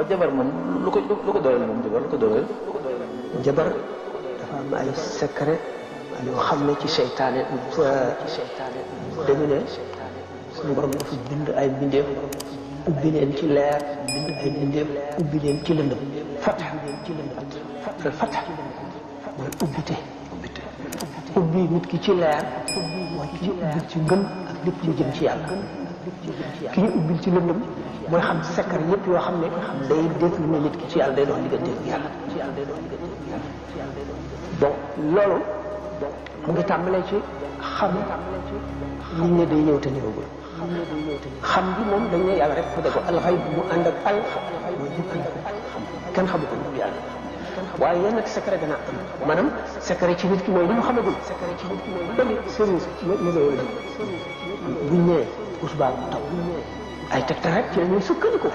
jabar moom lu ko dooleel moom jabar lu ko dooleel. jabar dafa am ay secret yoo xam ne ci seytaane dañu ne suñu borom dafa bind ay mbindeef ubbi leen ci leer bind ay mbindeef ubbi leen ci lëndëm fatax mooy ubbite ubbi nit ki ci leer mooy ki ñu ubbil ci ngëm ak lépp lu jëm ci yàlla ki ñu ubbil ci lëndëm mooy xam secret yëpp yoo xam ne day déglu ne nit ki ci yàlla day dox diggante ak yàlla bon loolu mu ngi tàmbalee ci xam liñ ne day ñëw te ñëwagul xam bi moom dañ ne yàlla rek ko dégg alxayb mu ànd ak al mooy mu ànd ak kenn xamu ko moom yàlla waaye yenn secret dana am maanaam secret ci nit ki mooy li mu xamagul bëri sëriñ météo buñ nee usbaa mu taw ay tegtal rek ci la ñuy sukkandiku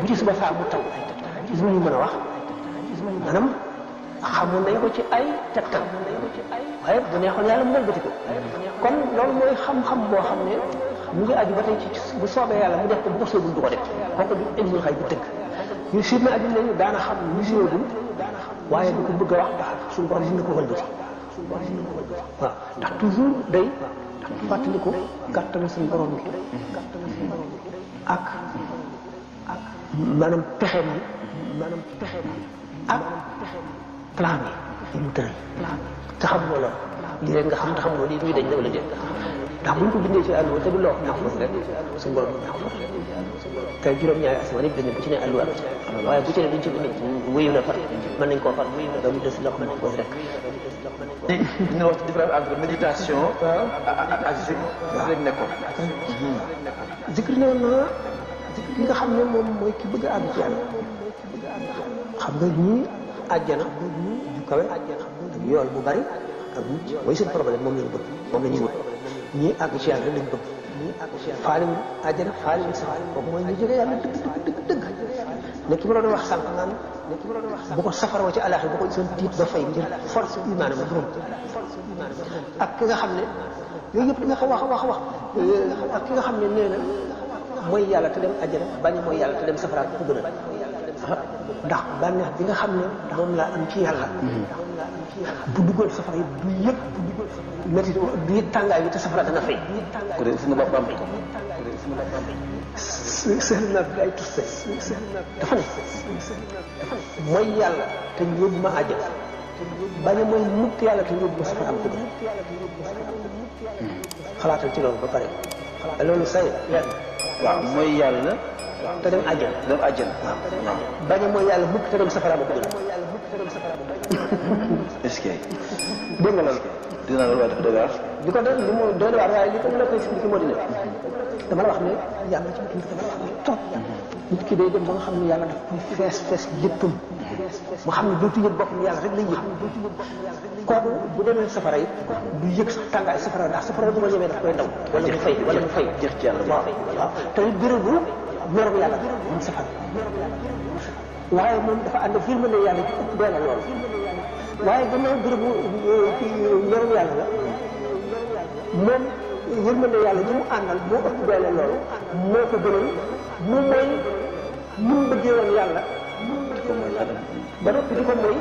bu ci suba saa mu taw gis ñu mën a wax maanaam xamoon nañ ko ci ay tegtal waaye bu neexoon yàlla mu wëlbati ko kon loolu mooy xam-xam boo xam ne mu ngi aju ba tey ci bu soobee yàlla mu def ko bu ko soobul du ko def kooku du ilmul xay bu tëgg ñu siit na aju nañu daana xam ñu siwagul waaye du ko bëgg a wax ndax suñu borom dina ko wëlbati waaw ndax toujours day fàttaliku kàttanu suñu borom bi ak maanaam pexe mi ak plan bi mu tëral te xamuloo lool lii rek nga xam te xamuloo lii muy dañ la wala déet ndax buñ ko bindee ci àlluwa te du loo ñax foofu rek suñu borom ñax foofu te juróom-ñaari asamaan yëpp dañu bu ci ne àlluwa waaye bu ci ne duñ ci bind wéyu na far mën nañ koo far ba mu des loxo mën nañ koo rek ñu wax ci différence entre méditation ak zikr rek nekkoon zikr ne woon na ki nga xam ne moom mooy ki bëgg a àgg ci yàlla xam nga ñii àjjana ju kawe ak yool bu bari ak mucc mooy seen problème moom lañu bëgg moom la ñuy wut ñii àgg ci yàlla lañ bëgg faalimu àjjana faalimu safara kooku mooy ñu jógee yàlla dëgg ne ki ma doon wax sànq naan bu ko safara wa ci alaaxi bu ko seen tiit ba fay ngir force imaana ma juróom ak ki nga xam ne yooyu yëpp nga ko wax ak ki nga xam ne nee na mooy yàlla te dem àjjana bañ mooy yàlla te dem safara ko gënal ndax bànneex bi nga xam ne moom laa am ci yàlla bu duggoon safara yi du yëg métti du yëg tàngaay bi te safara dana fay ku dee suñu boppam sëriñ na bi ay tuste dafa ne mooy yàlla te yóbbu ma àjjana bañ a mooy mukk yàlla te yóbbu ma safara am ko gën xalaatal ci loolu ba pare loolu say lenn waaw mooy yàlla te dem àjjana waaw bañ a mooy yàlla mukk te dem safara am ko gën est-ce que dégg nga loolu dina loolu waaye dafa doy waar li ko li mu doy waar waaye li ko mën a koy expliqué moo di ne dama la wax ne yàlla ci boppam dafa xam ne trop nit ki day dem ba nga xam ne yàlla daf koy fees léppam mu xam ne dootu yëg boppam yàlla rek lay yëg kooku bu demee safara yi du yëg sax tàngaay safara ndax safara du ma ñemee daf koy daw wala mu fay jeex ci yàlla waaw te bérébu merom yàlla moom safara waaye moom dafa ànd firme ne yàlla ci ëpp doole loolu waaye gannaaw bérébu merom yàlla la moom yërmande yàlla ñi mu àndal moo ëpp doole loolu moo ko gënal mu mooy ni mu bëggee woon yàlla ba noppi di ko mooy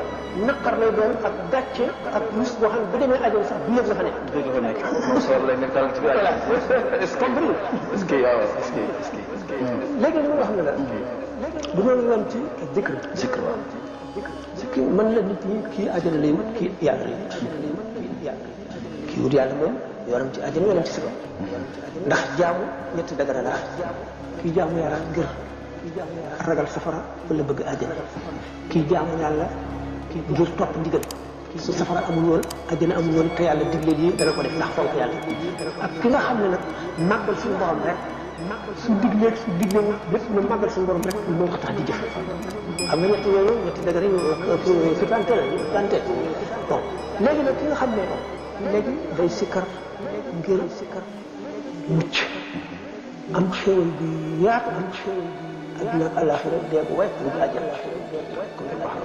naqar lay doon ak gàcce ak rus boo xam ne bu demee ajoon sax du yëg la fa nekk. du yëg la fa nekk soor lay nekk ci biir voilà est-ce que waaw est-ce que léegi li ma wax ne la bu doon yoon ci zikr waaw zikr mën la nit ñi kii àjjana lay wut kii yàlla lay wut kii wut yàlla moom yoonam ci àjjana yoonam ci safara ndax jaamu ñetti dagara la kii jaamu yàlla ngir ragal safara wala bëgg àjjana kii jaamu yàlla ngir topp ndigal su safara amul woon àjjana amul woon te yàlla digle lii dana ko def ndax fonk yàlla ak ki nga xam ne nag màggal suñu borom rek su diglee lépp na màggal suñu borom rek moo ko tax di jëf xam nga ñetti yooyu ñetti dagara yi fitante la fitante bon léegi nag ki nga xam ne léegi day sikkar ngir mucc am xéwal bi yaatu am adduna ak àllaaxira dee bu wéy bu àjjana comme ni wax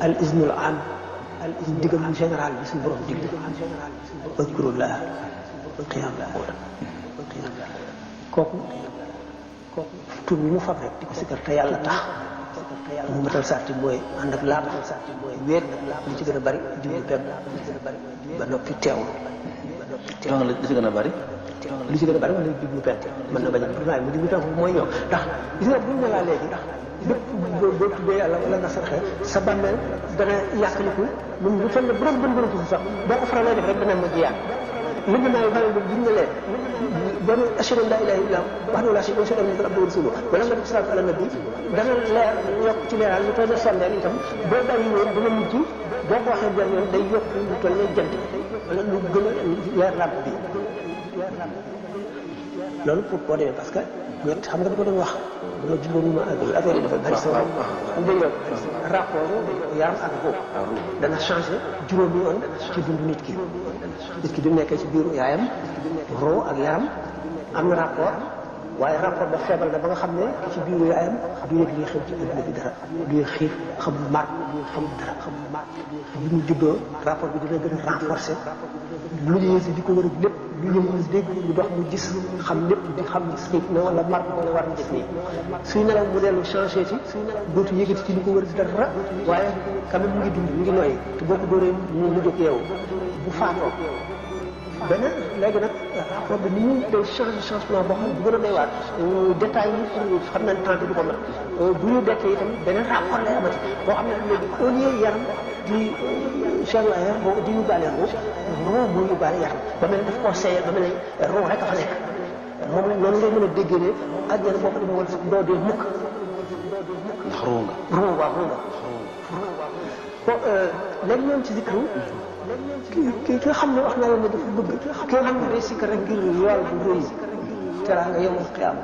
al iznul am digal bu général bi suñu borom digle azkurullah qiyaam la kooku tur bi mu fab rek di ko sikkar te yàlla tax mu matal sarti mooy ànd ak laab wéet li ci gën a bari jublu penk ba noppi teewlu li ci gën a bari li ci gën a bari mën na jublu penk mën na bañ a waaye mu jublu penk mooy ñëw ndax gis nga buñ ne laa léegi lépp boo tuddee yàlla wala nga sarxee sa bàmmeel dana yàqaliku mun bu fenn bu doon bën tuuti sax boo ko faral def rek dana mujj yàq li nga naan bàmmeel bi buñ ne leen ba nu ashhadu an laa ilaaha illallaah wahdahu laa shariika lahu wa abduhu wa rasuluhu wala nga def salaatu ala nabi dana leer yokk ci leeral lu toll ne sondeel itam boo bàyyi woon dana mujj boo ko waxee benn yoon day yokk lu toll ne jant wala lu gën a leer làmp bi loolu pour boo demee parce que ñett xam nga da ko doon wax dama jubóo ma ak affaire yi dafa bari soo xam nga rapport yaram ak ruux dana changé juróomi yoon ci dundu nit ki bi mu nekkee ci biiru yaayam ruux ak yaram am na rapport waaye rapport ba feebal na ba nga xam ne ci biiru yaayam du yëg li xew ci adduna bi dara du yëg xiif xamul mar xamul dara xamul mar bi mu juddoo rapport bi dina gën a renforcer lu ñu yësi di ko wër lépp lu yëngu lu dégg lu dox mu gis xam lépp di xam xiif na wala mar wala war na def nii suy nelaw mu dellu changé ci dootu yëgati ci li ko wër dara waaye quand même mu ngi dund mu ngi noyyi te boo ko dóoree mu jóg yeewu bu faatoo beneen léegi nag rapport bi ni ñu day changement boo xam ne bu gën a doy waar détails yi xam nañ temps bi du ko mat bu ñu dekkee itam beneen rapport lay amati boo xam ne léegi au lieu yaram di changement boo di yóbbaale roo moo yóbbaale yaram ba mel ne daf koo seeyal ba mel ne roo rek a fa nekk moom la noonu ngay mën a déggee ne àjjana boo ko demee wala sax doo dee mukk ndax roo nga bon léegi ñoom ci zikru ki nga xam ne wax naa leen ne dafa bëgg ki nga xam ne day sikkar rek ngir yool bu rëy teraanga yawmal qiyaama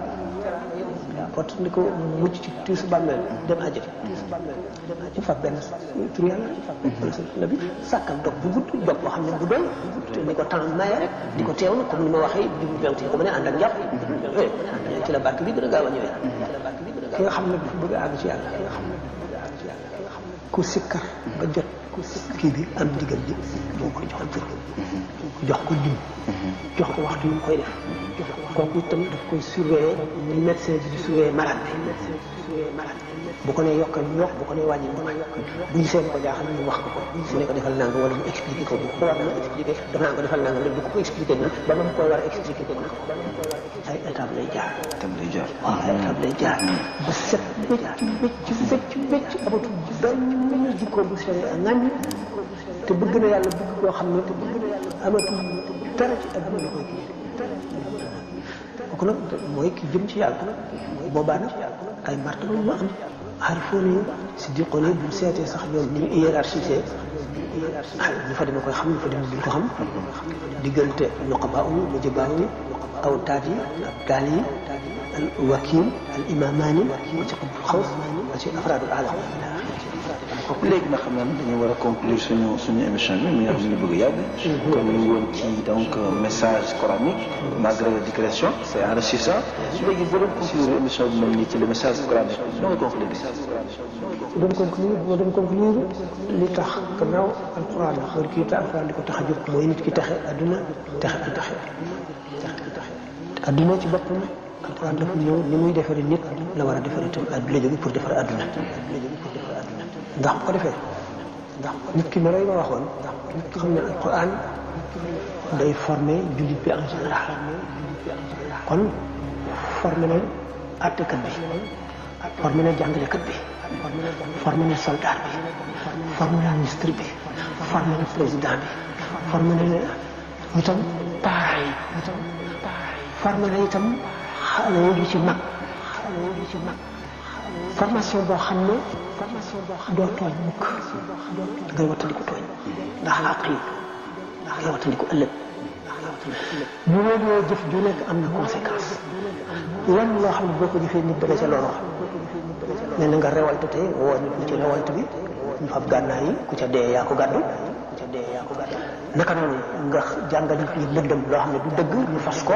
pot ni ko mucc ci tiisu bàmmeel dem àjjana ci fa benn tur yàlla wala sa nabi sàkkal dog bu gudd dog boo xam ne bu doy te ni ko temps maye rek di ko teewlu comme ni ma waxee jublu penk ko mën a ànd ak njàpp ci la barke bi gën a gaaw a ñëwee ki nga xam ne dafa bëgg a àgg ci yàlla ku sikkar ba jot kii bi am ndigal bi boo ko jox jur jox ko lim jox ko waxtu yu mu koy def kooku itam daf koy surveiller ni médecin bi di surveiller malade bi bu ko nee yokkal ñu yokk bu ko nee wàññi ñu wàññi bu ñu seen ko jaaxal ñu wax ko mu ne ko defal nangam wala mu expliqué ko bu ko war na expliqué daf naa ko defal nangam rek bu ko expliqué nii ba ma koy war a expliqué ko nii ay étape lay jaar waaw ay étape lay jaar ba set wécc amatul benn jikko bu sori a ŋàññ te bëgg na yàlla bëgg koo xam ne te bëgg na yàlla amatul dara ci adduna la koy kii kooku nag mooy ki jëm ci yàlla boobaa nag ay martaba yu am aarifoon yi siddiqoon yi buñ seetee sax ñoom ni ñu hiérarchisé ñu fa dina koy xam ñu fa dina duñ ko xam diggante nuqabaa yi nujabaa yi awtaat yi abdaal yi al wakiil al imaamaani wa ci xutbul xaws wa ci afraadul alam léegi nag xam naa ne dañuy war a conclure suñu émission bi mi nga xam ne bëgg a yàgg comme ñu woon ci donc message coranique malgré la digression c'est enrichissant léegi boo doon conclure émission bi mel nii ci le message coranique noo doon conclure li tax gannaaw alquran xër kii te alquran li ko tax a jóg mooy nit ki taxe adduna taxe adduna ci boppam alquran dafa ñëw ni muy defaree nit la war a defaree itam la jóge pour defar adduna ndax bu ko defee nit ki ma lay ma waxoon nit ki xam ne alquran day formé jullit bi en général kon formé na àttekat bi formé na jàngalekat bi formé na soldat bi formé na ministre bi formé na président bi formé na itam parents yi formé na itam xale yi ci mag formation boo xam ne doo tooñ mukk ngay wattandiku tooñ ndax xaq yi ngay wattandiku ëllëg bu wóoree jëf ju nekk am na conséquence lenn loo xam ne boo ko jëfee nit dana ca looloo mel na nga rewalte tey woo nit ñi ci rewalte bi ñu fab gànnaay yi ku ca dee yaa ko gàddu naka noonu nga jàngal nit ñi lëndëm loo xam ne du dëgg ñu fas ko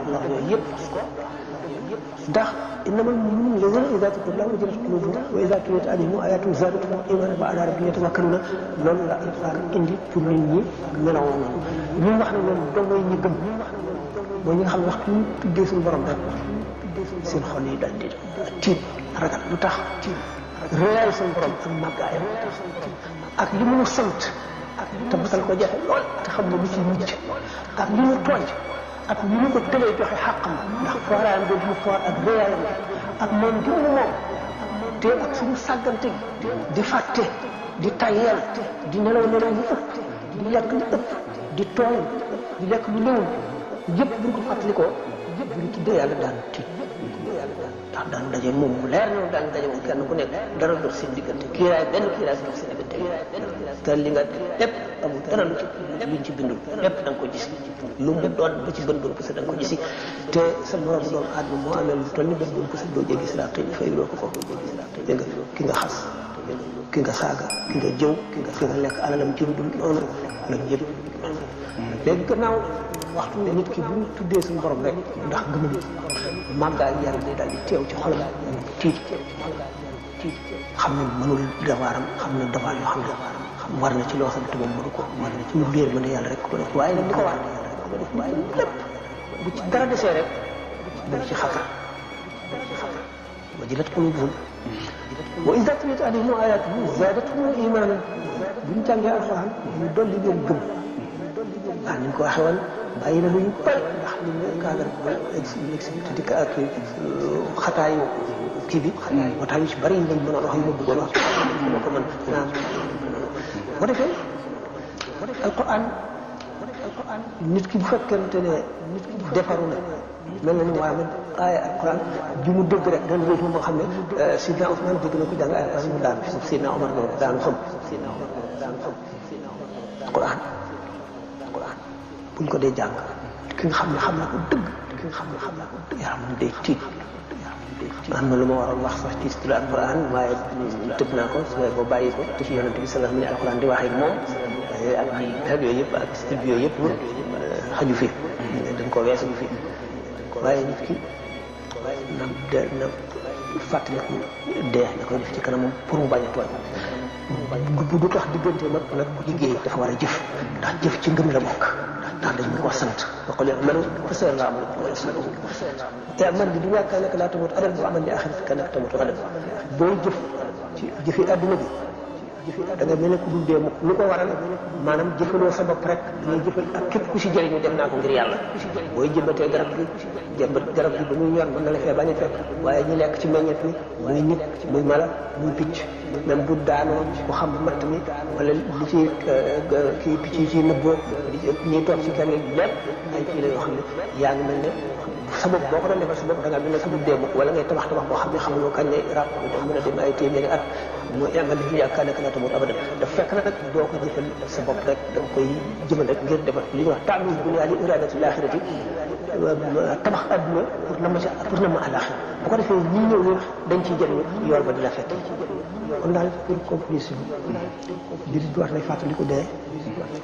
loolu yooyu yëpp ndax innamal mu'minuuna allaziina izaa zukira llaahu wajilat quluubuhum wa izaa tuliyat alayhim aayaatuhu zaadathum iimaanan wa alaa rabbihim yatawakkaluun loolu la alquran indi pour nit ñi melawoo noonu ñi nga xam ne ñoom dong mooy ñi gëm mooy ñi nga xam ne waxtu ñu tuddee suñu borom rek seen xol yi daal di tiit ragal lu tax réel suñu borom ak màggaayam ak li mu sant te matal ko jafe lool te xam ne lu ci mujj ak li mu tooñ ak li mu ko tëlee joxe xàqam ndax fooraan boobu mu foor ak réel ak moom gi mu moom te ak suñu sàggante di fàtte di tayeel di nelaw yu ëpp di lekk lu ëpp di tooñ di lekk lu néew yëpp buñ ko fàttalikoo buñ tuddee yàlla daan tiit ndax daan daje moom mu leer na daan daje moom kenn ku nekk dara dox seen diggante kiiraay benn kiiraay dox seen diggante te li nga lépp amul dara lu ci luñ ci bindul lépp da nga ko gis lu mu doon ba ci bën doon parce que da nga ko gisi te sa moromu doomu aadama moo amee lu toll ni bën doon parce que doo jéggi siraat te fay loo ko foofu dégg nga ki nga xas ki nga saaga ki nga jëw ki nga lekk alalam ci lu dul noonu la yëpp léegi gannaaw waxtu nit ki bu ñu tuddee suñu borom rek ndax gëmul màggaay yàlla day daal di teew ci xolam tiit xam ne mënul dawaaram xam ne dawaa yoo xam ne war na ci loo xam te moom mënu ko war na ci lu réer mën a yàlla rek ko def waaye nag li ko war waaye lépp bu ci dara desee rek dañ ci xatar wajilat qulubuhum wa iza tuliyat alayhim ayatuhu zadatuhum imanan bu ñu jàngee alxuraan ñu dolli leen gëm waaw ni ñu ko waxee woon bàyyi na lu ñu bëri ndax li ñu cadre ba expliqué di ak xataayu kii bi moo tax yu ci bëri yi lañ mën a wax yu ma bëggoon wax moo ko mën naam boo defee alquran nit ki bu fekkente ne defaru na mel na ni waa man aaya alquran ji mu dëgg rek dana wéetu moo xam ne Sidna Ousmane dégg na ko jàng ay alquran mu daan fi Sidna Omar noonu daanu xam alquran buñ ko dee jàng ki nga xam ne xam na ko dëgg ki nga xam ne xam na ko dëgg yaram day tiit am na lu ma waroon wax sax ci studio alquran waaye tëb naa ko su boo bàyyi ko te ci yonente bi sallallahu alayhi wa sallam alquran di waxee moom ak yooyu yëpp ak studio yëpp xaju fi dañ ko weesu fi waaye nit ki na fàttaliku dee da koy def ci kanamam pour mu bañ a tooñ bu du tax diggante nag ku liggéey dafa war a jëf ndax jëf ci ngëm la bokk ndax dañ ko sant waqul i'malu fasayara Allahu amalakum wa rasuluhu i'mal bi dunya kaannaka laa tamuutu abadan wa amal li aaxiratika kaannaka tamuutu gadan booy jëf ci jëfi adduna bi da nga mel ne ku dul dee mukk lu ko waral maanaam jëfaloo sa bopp rek dangay jëfal ak képp ku si jëriñu dem naa ko ngir yàlla booy jëmbatee garab gi jëmbat garab gi ba muy ñor mën na la fee bañ a fekk waaye ñu lekk ci meññet mi muy nit muy mala muy picc même bu daanoo ku xam matt mi wala li ci kii picc yi ci nëbboo ñuy toog ci kenn lépp ay kii la yoo xam ne yaa ngi mel ne sa bopp boo ko doon defal sa bopp da ngaa mel ne ku dul dee mukk wala ngay tabax tabax boo xam ne xamuloo kañ lay ràpp mën a dem ay téeméeri at mu amal li yaakaar ne laa tamuutu abadan daf fekk na nag doo ko jëfal sa bopp rek da nga koy jëmal rek ngir defal li ñuy wax ta'miir dunya li iraadati l-aaxirati tabax adduna pour na ma àllaaxira bu ko defee ñi ñëw ñëpp dañ ciy jëriñu yool ba di la fekk kon daal pour conclusion bi di wax lay fàttaliku dee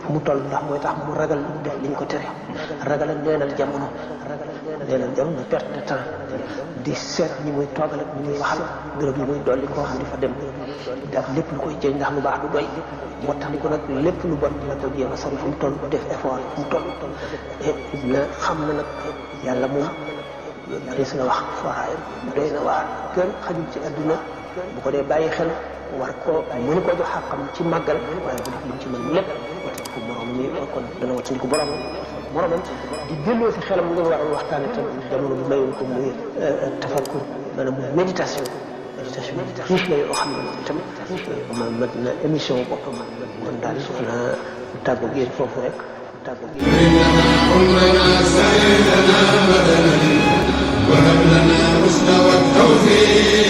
fu mu toll ndax mooy tax mu ragal def li ñu ko tere ragal a neenal jamono perte de temps di seet ñi muy toogal ak ñi muy waxal gërëm yi muy dolli koo xam ne fa dem daf lépp lu koy jëriñ ndax lu baax du doy moo tax ni ko nag lépp lu bon dina ko jéem a sori fu mu toll def effort fu mu toll na xam na nag yàlla moom des na wax fooraay doy na waar kenn xajul ci adduna bu ko dee bàyyi xel war ko mënu ko jox xàqam ci màggal waaye bu def lim ci mën lépp wati ko morom mi kon dana wati ko boromam di delloo si xelam nga war a waxtaane tam jamono bu mayoon ko muy tafakkur maanaam muy méditation riche la yoo xam ne tamit mat na émission boppam kon daal xanaa tàggu géen foofu rek tàggu géen وهب لنا رشد والتوفيق